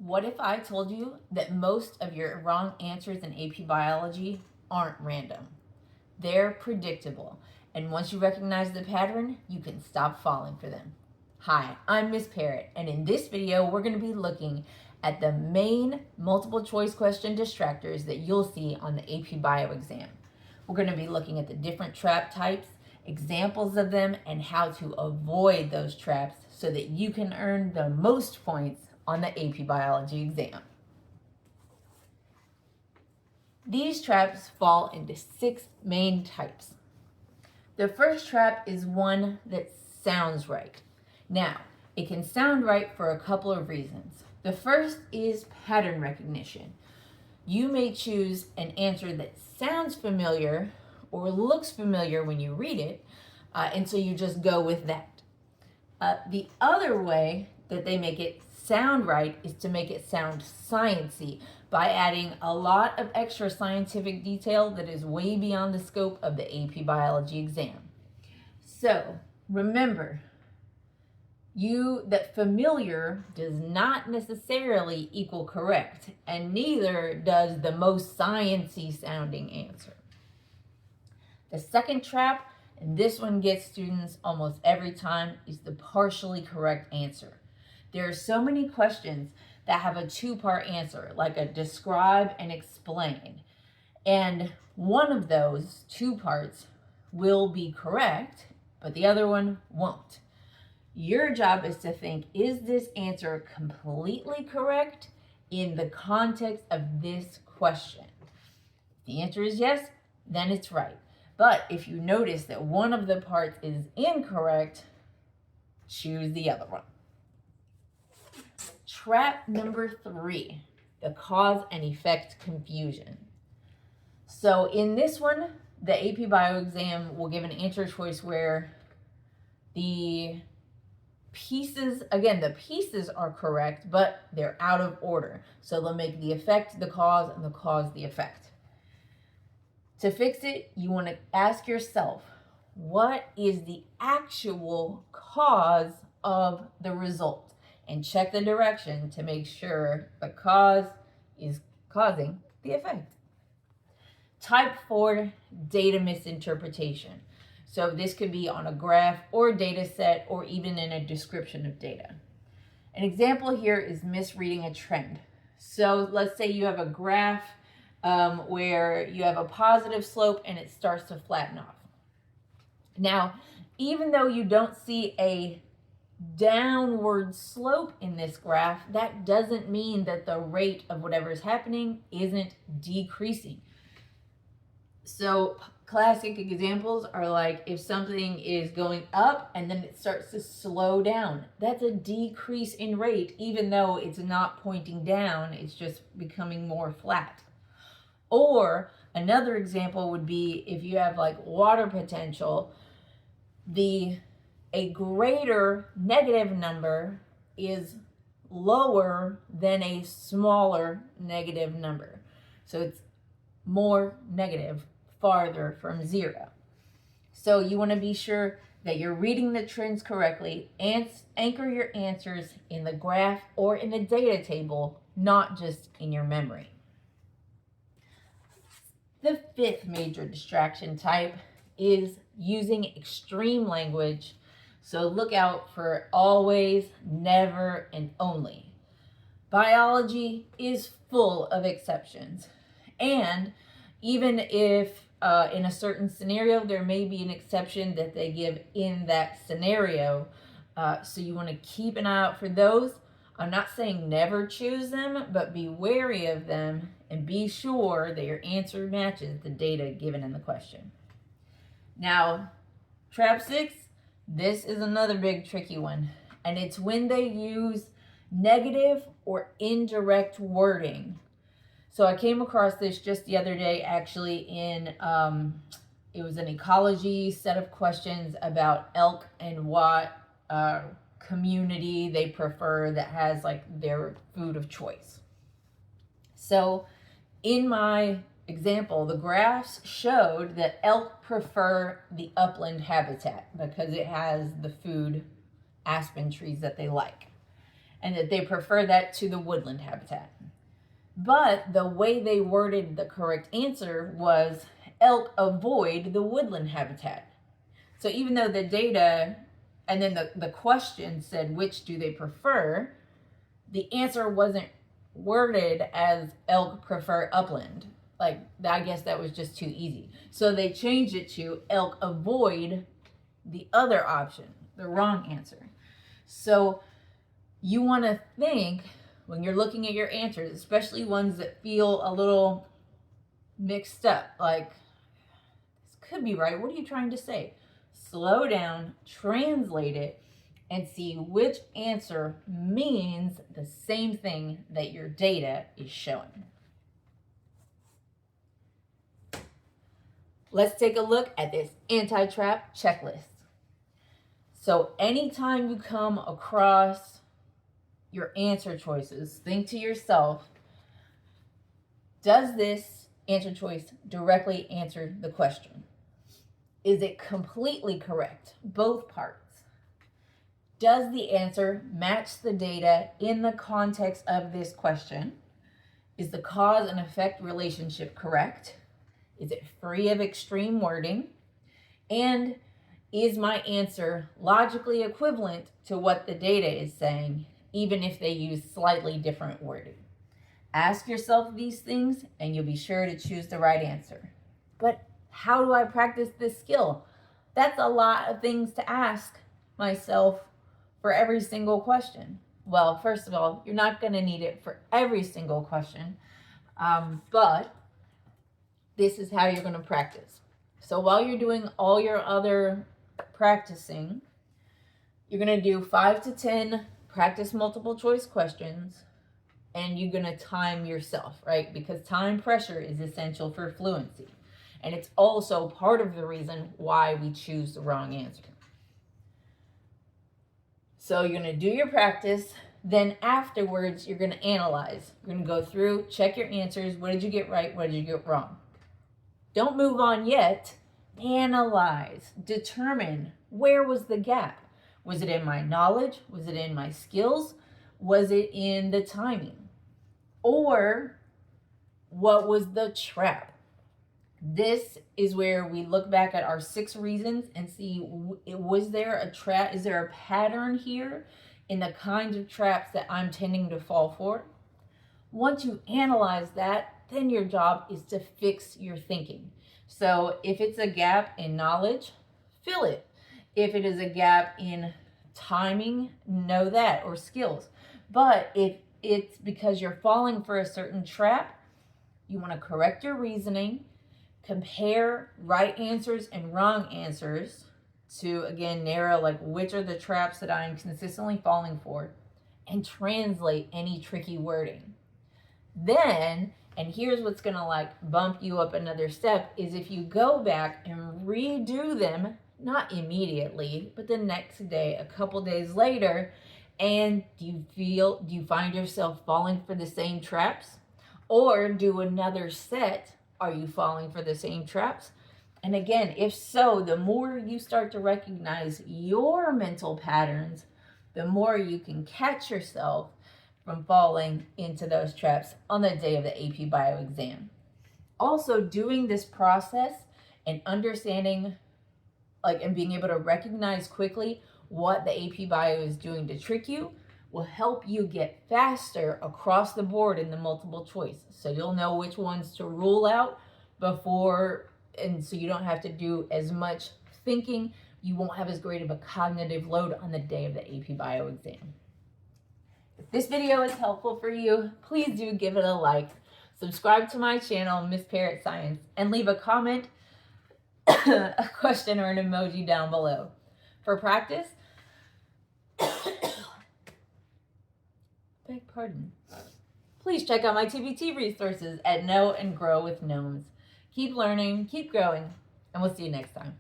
What if I told you that most of your wrong answers in AP Biology aren't random? They're predictable, and once you recognize the pattern, you can stop falling for them. Hi, I'm Miss Parrott, and in this video, we're going to be looking at the main multiple choice question distractors that you'll see on the AP Bio exam. We're going to be looking at the different trap types, examples of them, and how to avoid those traps so that you can earn the most points on the AP Biology exam. These traps fall into 6 main types. The first trap is one that sounds right. Now, it can sound right for a couple of reasons. The first is pattern recognition. You may choose an answer that sounds familiar or looks familiar when you read it, and so you just go with that. The other way that they make it sound right is to make it sound sciencey by adding a lot of extra scientific detail that is way beyond the scope of the AP Biology exam. So remember, that familiar does not necessarily equal correct, and neither does the most sciencey sounding answer. The second trap, and this one gets students almost every time, is the partially correct answer. There are so many questions that have a 2-part answer, like a describe and explain. And one of those 2 parts will be correct, but the other one won't. Your job is to think, is this answer completely correct in the context of this question? If the answer is yes, then it's right. But if you notice that one of the parts is incorrect, choose the other one. Trap number 3, the cause and effect confusion. So in this one, the AP Bio exam will give an answer choice where the pieces are correct, but they're out of order. So they'll make the effect the cause and the cause the effect. To fix it, you want to ask yourself, what is the actual cause of the result? And check the direction to make sure the cause is causing the effect. Type 4, data misinterpretation. So this could be on a graph or data set or even in a description of data. An example here is misreading a trend. So let's say you have a graph where you have a positive slope and it starts to flatten off. Now, even though you don't see a downward slope in this graph, that doesn't mean that the rate of whatever is happening isn't decreasing. So classic examples are like if something is going up and then it starts to slow down, that's a decrease in rate, even though it's not pointing down, it's just becoming more flat. Or another example would be if you have like water potential, a greater negative number is lower than a smaller negative number. So it's more negative, farther from 0. So you want to be sure that you're reading the trends correctly and anchor your answers in the graph or in the data table, not just in your memory. The 5th major distraction type is using extreme language. So look out for always, never, and only. Biology is full of exceptions. And even if in a certain scenario, there may be an exception that they give in that scenario. So you want to keep an eye out for those. I'm not saying never choose them, but be wary of them and be sure that your answer matches the data given in the question. Now, trap 6. This is another big tricky one, and it's when they use negative or indirect wording. So I came across this just the other day, actually, in it was an ecology set of questions about elk and what community they prefer that has like their food of choice. So in my example, the graphs showed that elk prefer the upland habitat because it has the food aspen trees that they like. and that they prefer that to the woodland habitat. But the way they worded the correct answer was elk avoid the woodland habitat. So even though the data and then the question said which do they prefer, the answer wasn't worded as elk prefer upland. Like, I guess that was just too easy. So they changed it to elk avoid the other option, the wrong answer. So you want to think when you're looking at your answers, especially ones that feel a little mixed up, like, this could be right. What are you trying to say? Slow down, translate it, and see which answer means the same thing that your data is showing. Let's take a look at this anti-trap checklist. So anytime you come across your answer choices, think to yourself, does this answer choice directly answer the question? Is it completely correct, both parts? Does the answer match the data in the context of this question? Is the cause and effect relationship correct? Is it free of extreme wording? And is my answer logically equivalent to what the data is saying, even if they use slightly different wording? Ask yourself these things and you'll be sure to choose the right answer. But how do I practice this skill? That's a lot of things to ask myself for every single question. Well, first of all, you're not going to need it for every single question, but this is how you're going to practice. So while you're doing all your other practicing, you're going to do 5 to 10 practice multiple choice questions, and you're going to time yourself, right? Because time pressure is essential for fluency. And it's also part of the reason why we choose the wrong answer. So you're going to do your practice. Then afterwards, you're going to analyze. You're going to go through, check your answers. What did you get right? What did you get wrong? Don't move on yet. Analyze. Determine, where was the gap? Was it in my knowledge? Was it in my skills? Was it in the timing? Or what was the trap? This is where we look back at our 6 reasons and see, was there a trap? Is there a pattern here in the kinds of traps that I'm tending to fall for? Once you analyze that, then your job is to fix your thinking. So if it's a gap in knowledge, fill it. If it is a gap in timing, know that, or skills. But if it's because you're falling for a certain trap, you want to correct your reasoning, compare right answers and wrong answers to, again, narrow like which are the traps that I'm consistently falling for, and translate any tricky wording. Then, and here's what's going to like bump you up another step, is if you go back and redo them, not immediately, but the next day, a couple days later, and do you find yourself falling for the same traps? Or do another set. Are you falling for the same traps? And again, if so, the more you start to recognize your mental patterns, the more you can catch yourself from falling into those traps on the day of the AP Bio exam. Also, doing this process and understanding, and being able to recognize quickly what the AP Bio is doing to trick you will help you get faster across the board in the multiple choice. So you'll know which ones to rule out before, and so you don't have to do as much thinking. You won't have as great of a cognitive load on the day of the AP Bio exam. If this video is helpful for you, please do give it a like, subscribe to my channel, Miss Parrot Science, and leave a comment, a question, or an emoji down below. For practice, beg pardon. Please check out my TBT resources at Know and Grow with Gnomes. Keep learning, keep growing, and we'll see you next time.